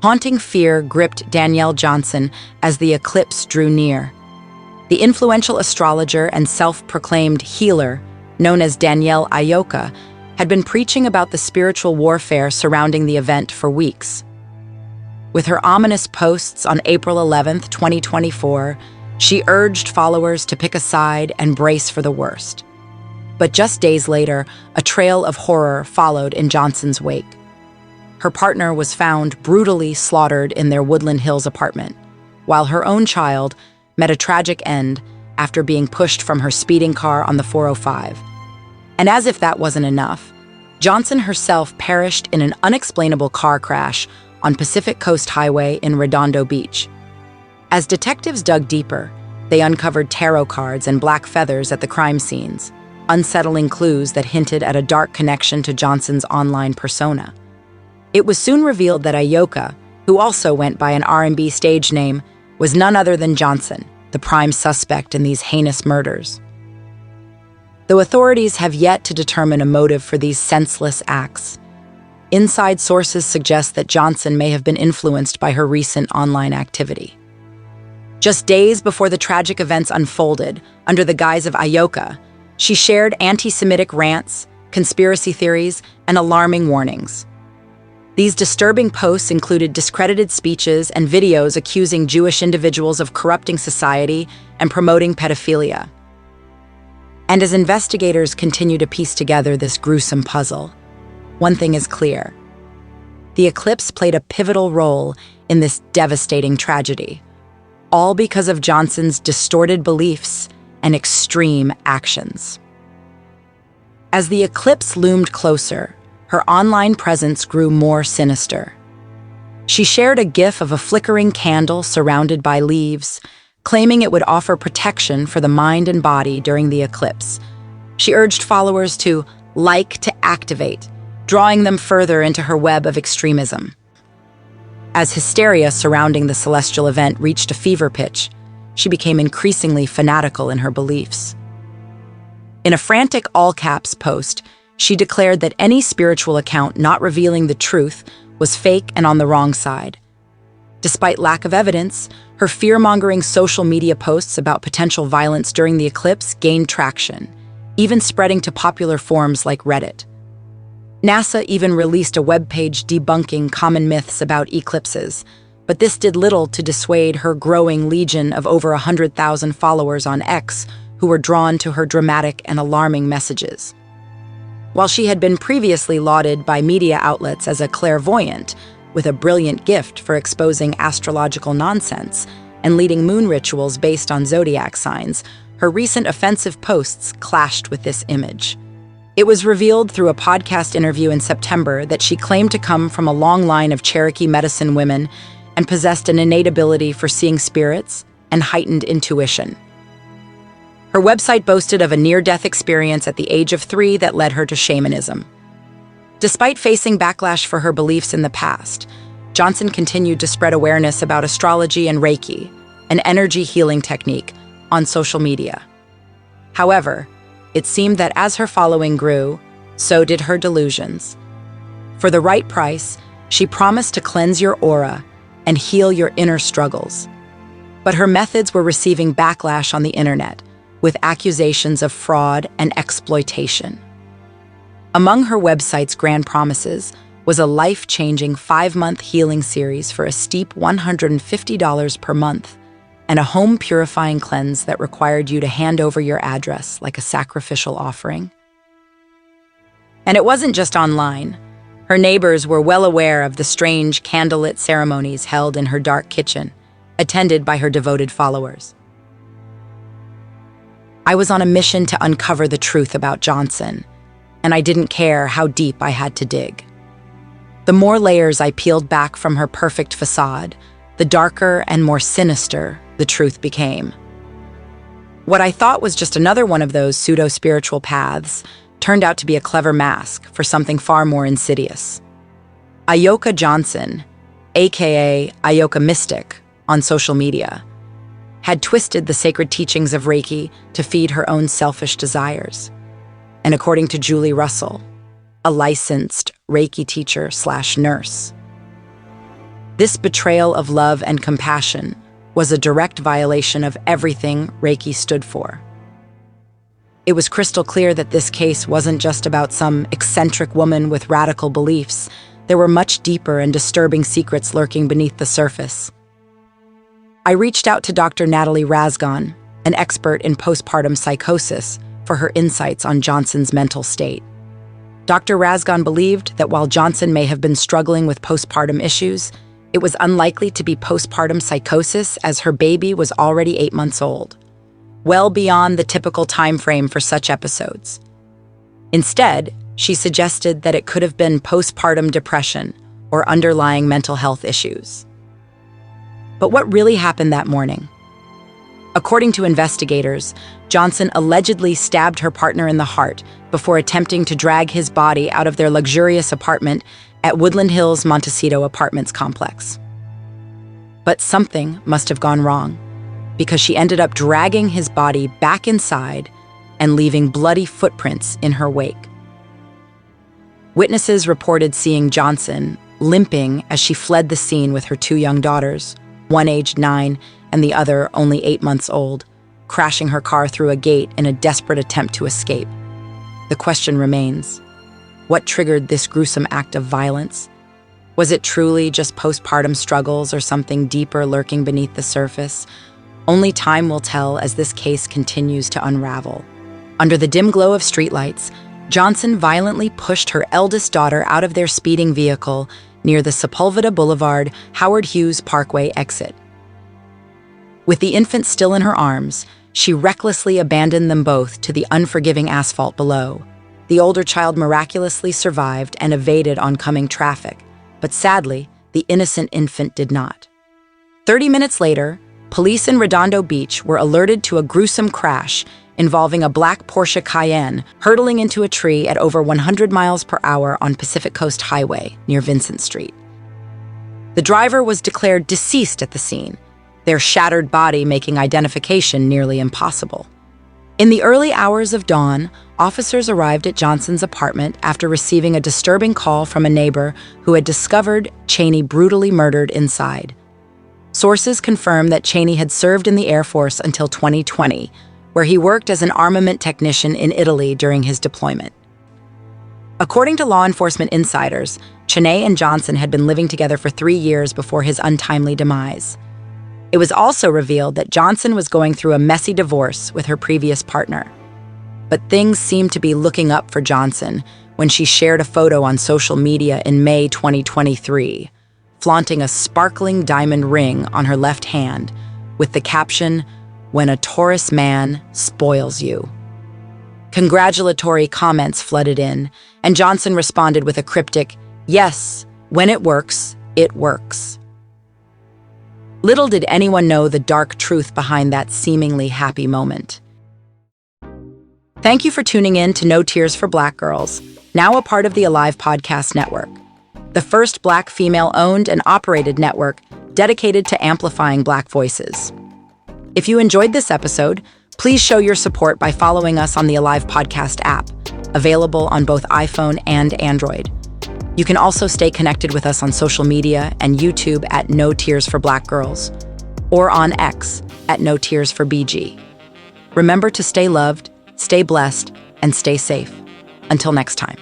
Haunting fear gripped Danielle Johnson as the eclipse drew near. The influential astrologer and self-proclaimed healer, known as Danielle Ayoka, had been preaching about the spiritual warfare surrounding the event for weeks. With her ominous posts on April 11, 2024, she urged followers to pick a side and brace for the worst. But just days later, a trail of horror followed in Johnson's wake. Her partner was found brutally slaughtered in their Woodland Hills apartment, while her own child met a tragic end after being pushed from her speeding car on the 405. And as if that wasn't enough, Johnson herself perished in an unexplainable car crash on Pacific Coast Highway in Redondo Beach. As detectives dug deeper, they uncovered tarot cards and black feathers at the crime scenes, unsettling clues that hinted at a dark connection to Johnson's online persona. It was soon revealed that Ayoka, who also went by an R&B stage name, was none other than Johnson, the prime suspect in these heinous murders. Though authorities have yet to determine a motive for these senseless acts, inside sources suggest that Johnson may have been influenced by her recent online activity. Just days before the tragic events unfolded, under the guise of Ayoka, she shared anti-Semitic rants, conspiracy theories, and alarming warnings. These disturbing posts included discredited speeches and videos accusing Jewish individuals of corrupting society and promoting pedophilia. And as investigators continue to piece together this gruesome puzzle, one thing is clear. The eclipse played a pivotal role in this devastating tragedy, all because of Johnson's distorted beliefs and extreme actions. As the eclipse loomed closer, her online presence grew more sinister. She shared a GIF of a flickering candle surrounded by leaves, claiming it would offer protection for the mind and body during the eclipse. She urged followers to like to activate, drawing them further into her web of extremism. As hysteria surrounding the celestial event reached a fever pitch, she became increasingly fanatical in her beliefs. In a frantic all-caps post, she declared that any spiritual account not revealing the truth was fake and on the wrong side. Despite lack of evidence, her fear-mongering social media posts about potential violence during the eclipse gained traction, even spreading to popular forums like Reddit. NASA even released a webpage debunking common myths about eclipses, but this did little to dissuade her growing legion of over 100,000 followers on X who were drawn to her dramatic and alarming messages. While she had been previously lauded by media outlets as a clairvoyant, with a brilliant gift for exposing astrological nonsense and leading moon rituals based on zodiac signs, her recent offensive posts clashed with this image. It was revealed through a podcast interview in September that she claimed to come from a long line of Cherokee medicine women and possessed an innate ability for seeing spirits and heightened intuition. Her website boasted of a near-death experience at the age of 3 that led her to shamanism. Despite facing backlash for her beliefs in the past, Johnson continued to spread awareness about astrology and Reiki, an energy healing technique, on social media. However, it seemed that as her following grew, so did her delusions. For the right price, she promised to cleanse your aura and heal your inner struggles. But her methods were receiving backlash on the internet, with accusations of fraud and exploitation. Among her website's grand promises was a life-changing 5-month healing series for a steep $150 per month and a home-purifying cleanse that required you to hand over your address like a sacrificial offering. And it wasn't just online. Her neighbors were well aware of the strange candlelit ceremonies held in her dark kitchen, attended by her devoted followers. I was on a mission to uncover the truth about Johnson, and I didn't care how deep I had to dig. The more layers I peeled back from her perfect facade, the darker and more sinister the truth became. What I thought was just another one of those pseudo-spiritual paths turned out to be a clever mask for something far more insidious. Ayoka Johnson, aka Ayoka Mystic, on social media, had twisted the sacred teachings of Reiki to feed her own selfish desires. And according to Julie Russell, a licensed Reiki teacher/nurse, This betrayal of love and compassion was a direct violation of everything Reiki stood for. It was crystal clear that this case wasn't just about some eccentric woman with radical beliefs. There were much deeper and disturbing secrets lurking beneath the surface. I reached out to Dr. Natalie Razgon, an expert in postpartum psychosis, for her insights on Johnson's mental state. Dr. Razgon believed that while Johnson may have been struggling with postpartum issues, it was unlikely to be postpartum psychosis as her baby was already 8 months old, well beyond the typical time frame for such episodes. Instead, she suggested that it could have been postpartum depression or underlying mental health issues. But what really happened that morning? According to investigators, Johnson allegedly stabbed her partner in the heart before attempting to drag his body out of their luxurious apartment at Woodland Hills Montecito Apartments complex. But something must have gone wrong, because she ended up dragging his body back inside and leaving bloody footprints in her wake. Witnesses reported seeing Johnson limping as she fled the scene with her 2 young daughters, one aged 9 and the other only 8 months old, crashing her car through a gate in a desperate attempt to escape. The question remains, what triggered this gruesome act of violence? Was it truly just postpartum struggles or something deeper lurking beneath the surface? Only time will tell as this case continues to unravel. Under the dim glow of streetlights, Johnson violently pushed her eldest daughter out of their speeding vehicle near the Sepulveda Boulevard, Howard Hughes Parkway exit. With the infant still in her arms, she recklessly abandoned them both to the unforgiving asphalt below. The older child miraculously survived and evaded oncoming traffic, but sadly, the innocent infant did not. 30 minutes later, police in Redondo Beach were alerted to a gruesome crash involving a black Porsche Cayenne hurtling into a tree at over 100 miles per hour on Pacific Coast Highway near Vincent Street. The driver was declared deceased at the scene, their shattered body making identification nearly impossible. In the early hours of dawn, officers arrived at Johnson's apartment after receiving a disturbing call from a neighbor who had discovered Cheney brutally murdered inside. Sources confirmed that Cheney had served in the Air Force until 2020, where he worked as an armament technician in Italy during his deployment. According to law enforcement insiders, Cheney and Johnson had been living together for 3 years before his untimely demise. It was also revealed that Johnson was going through a messy divorce with her previous partner. But things seemed to be looking up for Johnson when she shared a photo on social media in May 2023, flaunting a sparkling diamond ring on her left hand with the caption, "When a Taurus man spoils you." Congratulatory comments flooded in, and Johnson responded with a cryptic, "Yes, when it works, it works." Little did anyone know the dark truth behind that seemingly happy moment. Thank you for tuning in to No Tears for Black Girls, now a part of the Alive Podcast Network, the first Black female-owned and operated network dedicated to amplifying Black voices. If you enjoyed this episode, please show your support by following us on the Alive Podcast app, available on both iPhone and Android. You can also stay connected with us on social media and YouTube at No Tears for Black Girls, or on X at No Tears for BG. Remember to stay loved, stay blessed, and stay safe. Until next time.